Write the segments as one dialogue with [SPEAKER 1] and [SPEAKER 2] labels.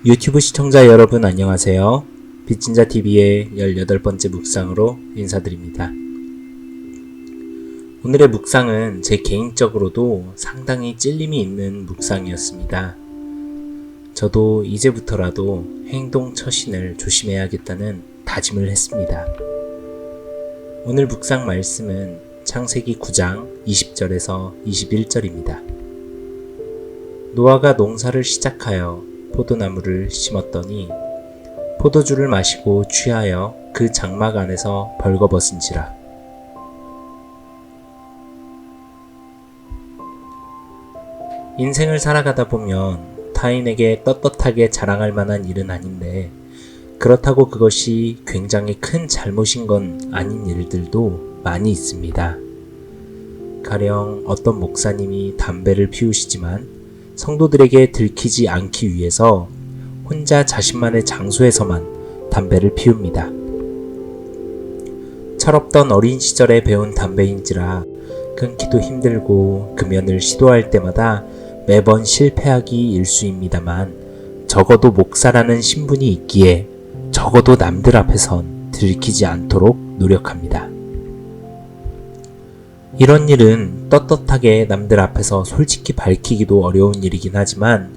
[SPEAKER 1] 유튜브 시청자 여러분 안녕하세요. 빚진자TV의 18번째 묵상으로 인사드립니다. 오늘의 묵상은 제 개인적으로도 상당히 찔림이 있는 묵상이었습니다. 저도 이제부터라도 행동 처신을 조심해야겠다는 다짐을 했습니다. 오늘 묵상 말씀은 창세기 9장 20절에서 21절입니다. 노아가 농사를 시작하여 포도나무를 심었더니 포도주를 마시고 취하여 그 장막 안에서 벌거벗은지라. 인생을 살아가다 보면 타인에게 떳떳하게 자랑할 만한 일은 아닌데, 그렇다고 그것이 굉장히 큰 잘못인 건 아닌 일들도 많이 있습니다. 가령 어떤 목사님이 담배를 피우시지만 성도들에게 들키지 않기 위해서 혼자 자신만의 장소에서만 담배를 피웁니다. 철없던 어린 시절에 배운 담배인지라 끊기도 힘들고 금연을 시도할 때마다 매번 실패하기 일쑤입니다만, 적어도 목사라는 신분이 있기에 적어도 남들 앞에선 들키지 않도록 노력합니다. 이런 일은 떳떳하게 남들 앞에서 솔직히 밝히기도 어려운 일이긴 하지만,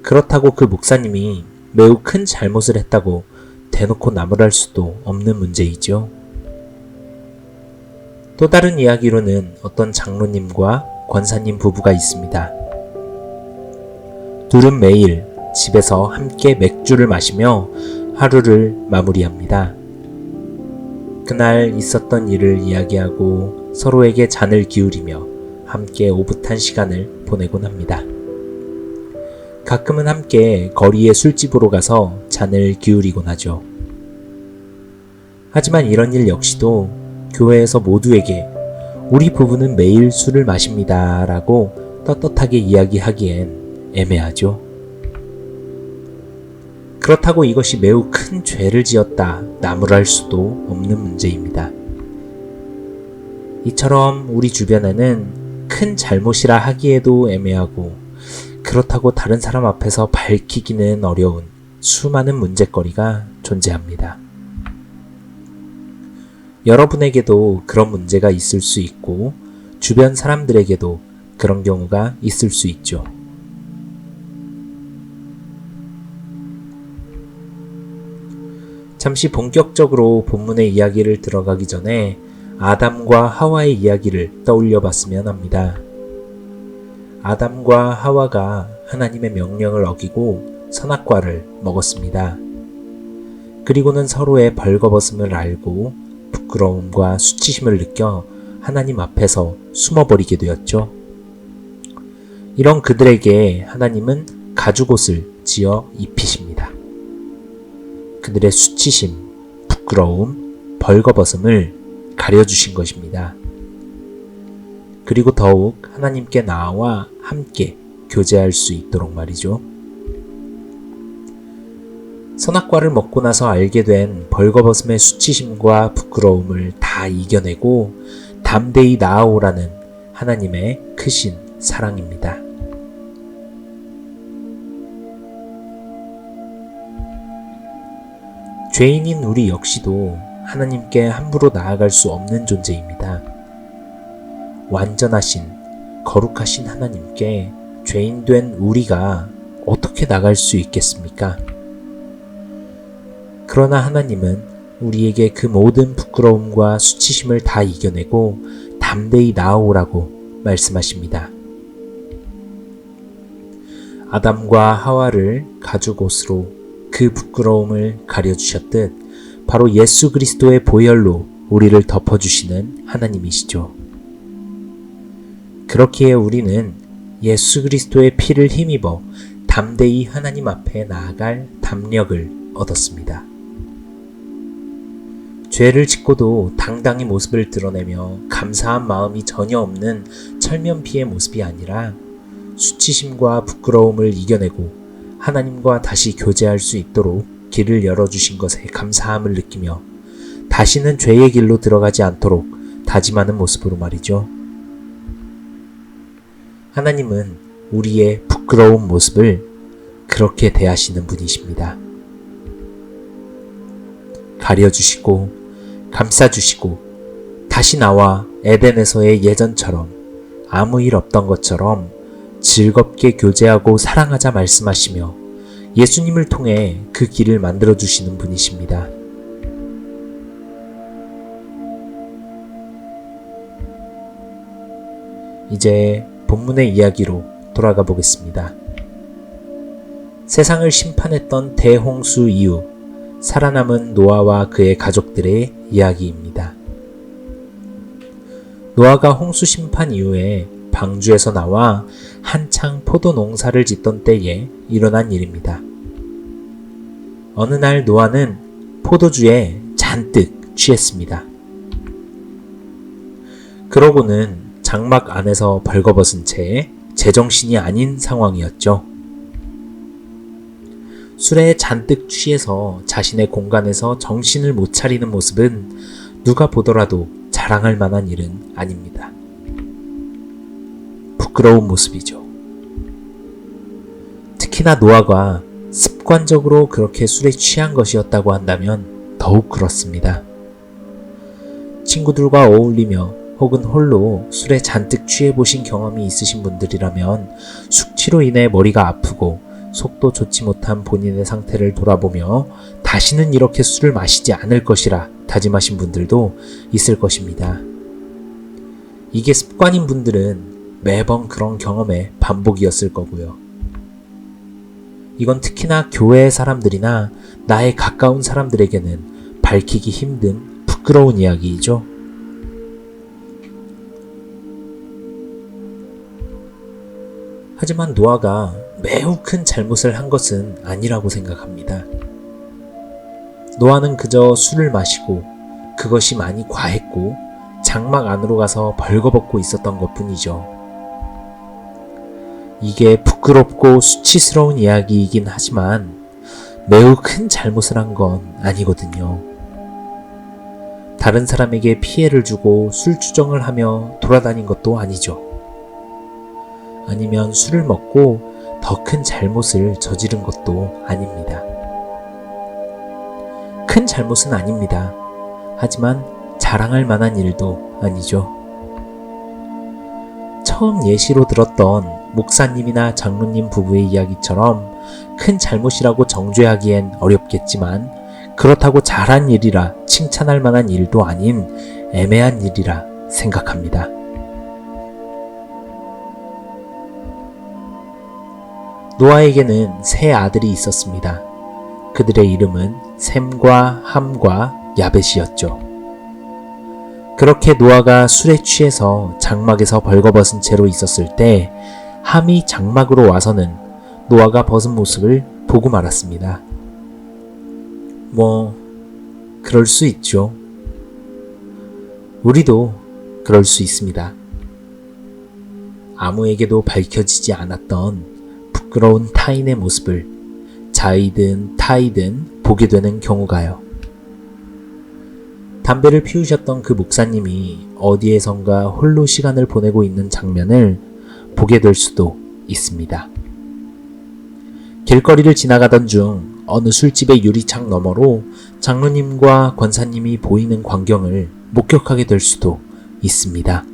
[SPEAKER 1] 그렇다고 그 목사님이 매우 큰 잘못을 했다고 대놓고 나무랄 수도 없는 문제이죠. 또 다른 이야기로는 어떤 장로님과 권사님 부부가 있습니다. 둘은 매일 집에서 함께 맥주를 마시며 하루를 마무리합니다. 그날 있었던 일을 이야기하고 서로에게 잔을 기울이며 함께 오붓한 시간을 보내곤 합니다. 가끔은 함께 거리의 술집으로 가서 잔을 기울이곤 하죠. 하지만 이런 일 역시도 교회에서 모두에게 우리 부부는 매일 술을 마십니다 라고 떳떳하게 이야기하기엔 애매하죠. 그렇다고 이것이 매우 큰 죄를 지었다 나무랄 수도 없는 문제입니다. 이처럼 우리 주변에는 큰 잘못이라 하기에도 애매하고, 그렇다고 다른 사람 앞에서 밝히기는 어려운 수많은 문제거리가 존재합니다. 여러분에게도 그런 문제가 있을 수 있고, 주변 사람들에게도 그런 경우가 있을 수 있죠. 잠시 본격적으로 본문의 이야기를 들어가기 전에 아담과 하와의 이야기를 떠올려 봤으면 합니다. 아담과 하와가 하나님의 명령을 어기고 선악과를 먹었습니다. 그리고는 서로의 벌거벗음을 알고 부끄러움과 수치심을 느껴 하나님 앞에서 숨어버리게 되었죠. 이런 그들에게 하나님은 가죽옷을 지어 입히십니다. 그들의 수치심, 부끄러움, 벌거벗음을 가려주신 것입니다. 그리고 더욱 하나님께 나와 함께 교제할 수 있도록 말이죠. 선악과를 먹고 나서 알게 된 벌거벗음의 수치심과 부끄러움을 다 이겨내고 담대히 나아오라는 하나님의 크신 사랑입니다. 죄인인 우리 역시도 하나님께 함부로 나아갈 수 없는 존재입니다. 완전하신, 거룩하신 하나님께 죄인된 우리가 어떻게 나갈 수 있겠습니까? 그러나 하나님은 우리에게 그 모든 부끄러움과 수치심을 다 이겨내고 담대히 나아오라고 말씀하십니다. 아담과 하와를 가죽옷으로 그 부끄러움을 가려주셨듯 바로 예수 그리스도의 보혈로 우리를 덮어주시는 하나님이시죠. 그렇기에 우리는 예수 그리스도의 피를 힘입어 담대히 하나님 앞에 나아갈 담력을 얻었습니다. 죄를 짓고도 당당히 모습을 드러내며 감사한 마음이 전혀 없는 철면피의 모습이 아니라 수치심과 부끄러움을 이겨내고 하나님과 다시 교제할 수 있도록 길을 열어주신 것에 감사함을 느끼며 다시는 죄의 길로 들어가지 않도록 다짐하는 모습으로 말이죠. 하나님은 우리의 부끄러운 모습을 그렇게 대하시는 분이십니다. 가려주시고 감싸주시고 다시 나와 에덴에서의 예전처럼 아무 일 없던 것처럼 즐겁게 교제하고 사랑하자 말씀하시며 예수님을 통해 그 길을 만들어주시는 분이십니다. 이제 본문의 이야기로 돌아가 보겠습니다. 세상을 심판했던 대홍수 이후 살아남은 노아와 그의 가족들의 이야기입니다. 노아가 홍수 심판 이후에 방주에서 나와 한창 포도 농사를 짓던 때에 일어난 일입니다. 어느 날 노아는 포도주에 잔뜩 취했습니다. 그러고는 장막 안에서 벌거벗은 채 제정신이 아닌 상황이었죠. 술에 잔뜩 취해서 자신의 공간에서 정신을 못 차리는 모습은 누가 보더라도 자랑할 만한 일은 아닙니다. 부끄러운 모습이죠. 특히나 노아가 습관적으로 그렇게 술에 취한 것이었다고 한다면 더욱 그렇습니다. 친구들과 어울리며 혹은 홀로 술에 잔뜩 취해보신 경험이 있으신 분들이라면 숙취로 인해 머리가 아프고 속도 좋지 못한 본인의 상태를 돌아보며 다시는 이렇게 술을 마시지 않을 것이라 다짐하신 분들도 있을 것입니다. 이게 습관인 분들은 매번 그런 경험의 반복이었을 거고요. 이건 특히나 교회의 사람들이나 나의 가까운 사람들에게는 밝히기 힘든 부끄러운 이야기이죠. 하지만 노아가 매우 큰 잘못을 한 것은 아니라고 생각합니다. 노아는 그저 술을 마시고 그것이 많이 과했고 장막 안으로 가서 벌거벗고 있었던 것뿐이죠. 이게 부끄럽고 수치스러운 이야기이긴 하지만 매우 큰 잘못을 한 건 아니거든요. 다른 사람에게 피해를 주고 술주정을 하며 돌아다닌 것도 아니죠. 아니면 술을 먹고 더 큰 잘못을 저지른 것도 아닙니다. 큰 잘못은 아닙니다. 하지만 자랑할 만한 일도 아니죠. 처음 예시로 들었던 목사님이나 장로님 부부의 이야기처럼 큰 잘못이라고 정죄하기엔 어렵겠지만 그렇다고 잘한 일이라 칭찬할 만한 일도 아닌 애매한 일이라 생각합니다. 노아에게는 세 아들이 있었습니다. 그들의 이름은 셈과 함과 야벳이었죠. 그렇게 노아가 술에 취해서 장막에서 벌거벗은 채로 있었을 때 함이 장막으로 와서는 노아가 벗은 모습을 보고 말았습니다. 그럴 수 있죠. 우리도 그럴 수 있습니다. 아무에게도 밝혀지지 않았던 부끄러운 타인의 모습을 자이든 타이든 보게 되는 경우가요. 담배를 피우셨던 그 목사님이 어디에선가 홀로 시간을 보내고 있는 장면을 보게 될 수도 있습니다. 길거리를 지나가던 중 어느 술집의 유리창 너머로 장로님과 권사님이 보이는 광경을 목격하게 될 수도 있습니다.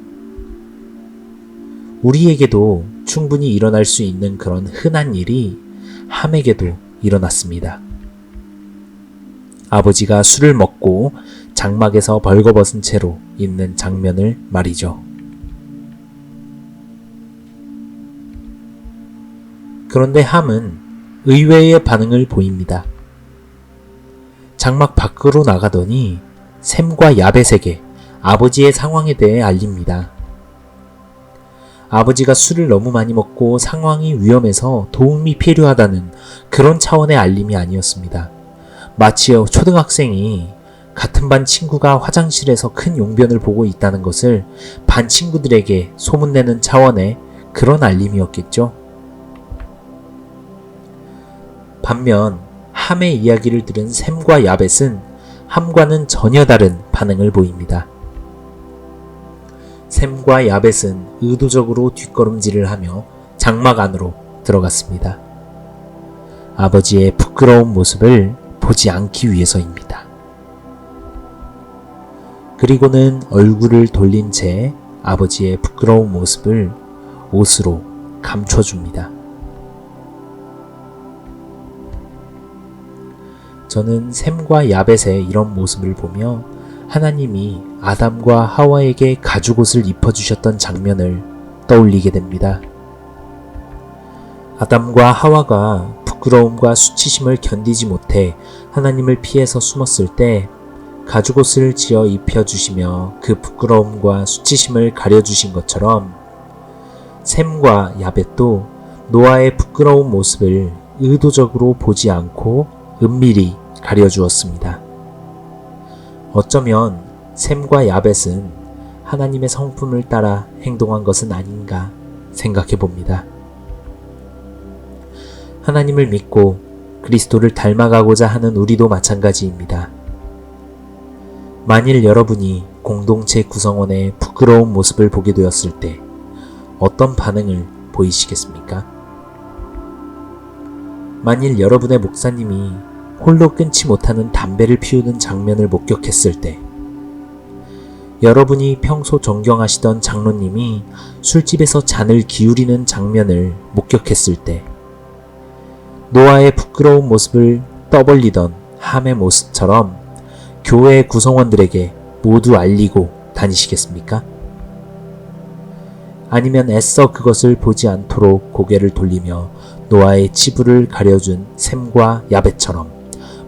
[SPEAKER 1] 우리에게도 충분히 일어날 수 있는 그런 흔한 일이 함에게도 일어났습니다. 아버지가 술을 먹고 장막에서 벌거벗은 채로 있는 장면을 말이죠. 그런데 함은 의외의 반응을 보입니다. 장막 밖으로 나가더니 셈과 야벳에게 아버지의 상황에 대해 알립니다. 아버지가 술을 너무 많이 먹고 상황이 위험해서 도움이 필요하다는 그런 차원의 알림이 아니었습니다. 마치 초등학생이 같은 반 친구가 화장실에서 큰 용변을 보고 있다는 것을 반 친구들에게 소문내는 차원의 그런 알림이었겠죠. 반면 함의 이야기를 들은 셈과 야벳은 함과는 전혀 다른 반응을 보입니다. 셈과 야벳은 의도적으로 뒷걸음질을 하며 장막 안으로 들어갔습니다. 아버지의 부끄러운 모습을 보지 않기 위해서입니다. 그리고는 얼굴을 돌린 채 아버지의 부끄러운 모습을 옷으로 감춰줍니다. 저는 셈과 야벳의 이런 모습을 보며 하나님이 아담과 하와에게 가죽옷을 입혀주셨던 장면을 떠올리게 됩니다. 아담과 하와가 부끄러움과 수치심을 견디지 못해 하나님을 피해서 숨었을 때 가죽옷을 지어 입혀주시며 그 부끄러움과 수치심을 가려주신 것처럼 셈과 야벳도 노아의 부끄러운 모습을 의도적으로 보지 않고 은밀히 가려주었습니다. 어쩌면 셈과 야벳은 하나님의 성품을 따라 행동한 것은 아닌가 생각해 봅니다. 하나님을 믿고 그리스도를 닮아가고자 하는 우리도 마찬가지입니다. 만일 여러분이 공동체 구성원의 부끄러운 모습을 보게 되었을 때 어떤 반응을 보이시겠습니까? 만일 여러분의 목사님이 홀로 끊지 못하는 담배를 피우는 장면을 목격했을 때, 여러분이 평소 존경하시던 장로님이 술집에서 잔을 기울이는 장면을 목격했을 때, 노아의 부끄러운 모습을 떠벌리던 함의 모습처럼 교회 구성원들에게 모두 알리고 다니시겠습니까? 아니면 애써 그것을 보지 않도록 고개를 돌리며 노아의 치부를 가려준 셈과 야벳처럼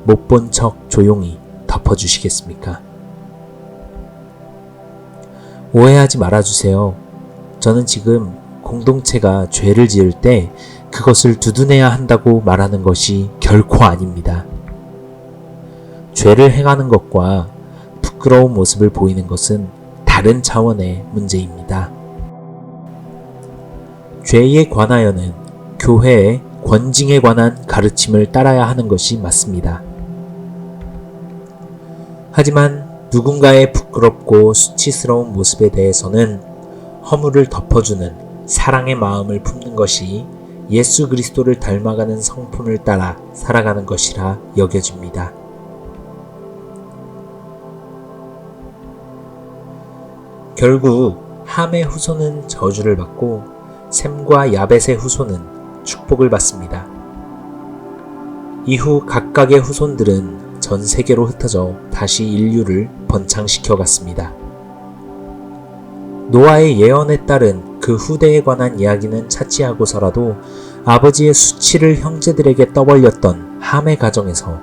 [SPEAKER 1] 못 본 척 조용히 덮어주시겠습니까? 오해하지 말아주세요. 저는 지금 공동체가 죄를 지을 때 그것을 두둔해야 한다고 말하는 것이 결코 아닙니다. 죄를 행하는 것과 부끄러운 모습을 보이는 것은 다른 차원의 문제입니다. 죄에 관하여는 교회의 권징에 관한 가르침을 따라야 하는 것이 맞습니다. 하지만 누군가의 부끄럽고 수치스러운 모습에 대해서는 허물을 덮어주는 사랑의 마음을 품는 것이 예수 그리스도를 닮아가는 성품을 따라 살아가는 것이라 여겨집니다. 결국 함의 후손은 저주를 받고 셈과 야벳의 후손은 축복을 받습니다. 이후 각각의 후손들은 전 세계로 흩어져 다시 인류를 번창시켜 갔습니다. 노아의 예언에 따른 그 후대에 관한 이야기는 차치하고서라도 아버지의 수치를 형제들에게 떠벌렸던 함의 가정에서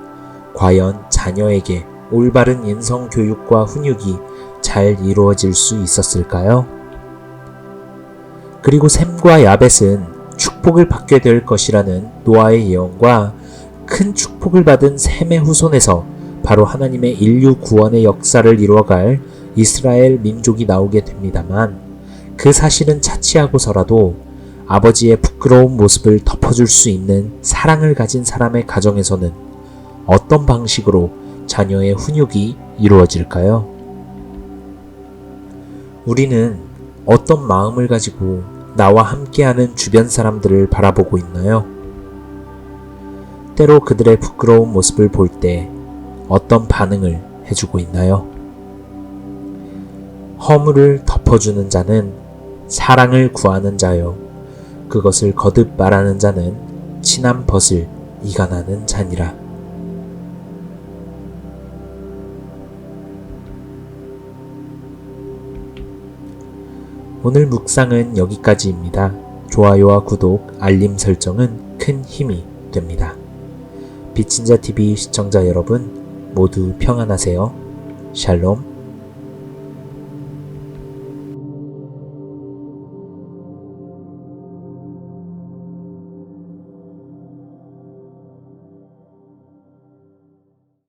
[SPEAKER 1] 과연 자녀에게 올바른 인성 교육과 훈육이 잘 이루어질 수 있었을까요? 그리고 셈과 야벳은 축복을 받게 될 것이라는 노아의 예언과 큰 축복을 받은 셈의 후손에서 바로 하나님의 인류 구원의 역사를 이루어갈 이스라엘 민족이 나오게 됩니다만, 그 사실은 차치하고서라도 아버지의 부끄러운 모습을 덮어줄 수 있는 사랑을 가진 사람의 가정에서는 어떤 방식으로 자녀의 훈육이 이루어질까요? 우리는 어떤 마음을 가지고 나와 함께하는 주변 사람들을 바라보고 있나요? 때로 그들의 부끄러운 모습을 볼 때 어떤 반응을 해주고 있나요? 허물을 덮어주는 자는 사랑을 구하는 자요, 그것을 거듭 말하는 자는 친한 벗을 이간하는 자니라. 오늘 묵상은 여기까지입니다. 좋아요와 구독, 알림 설정은 큰 힘이 됩니다. 빛인자TV 시청자 여러분 모두 평안하세요. 샬롬.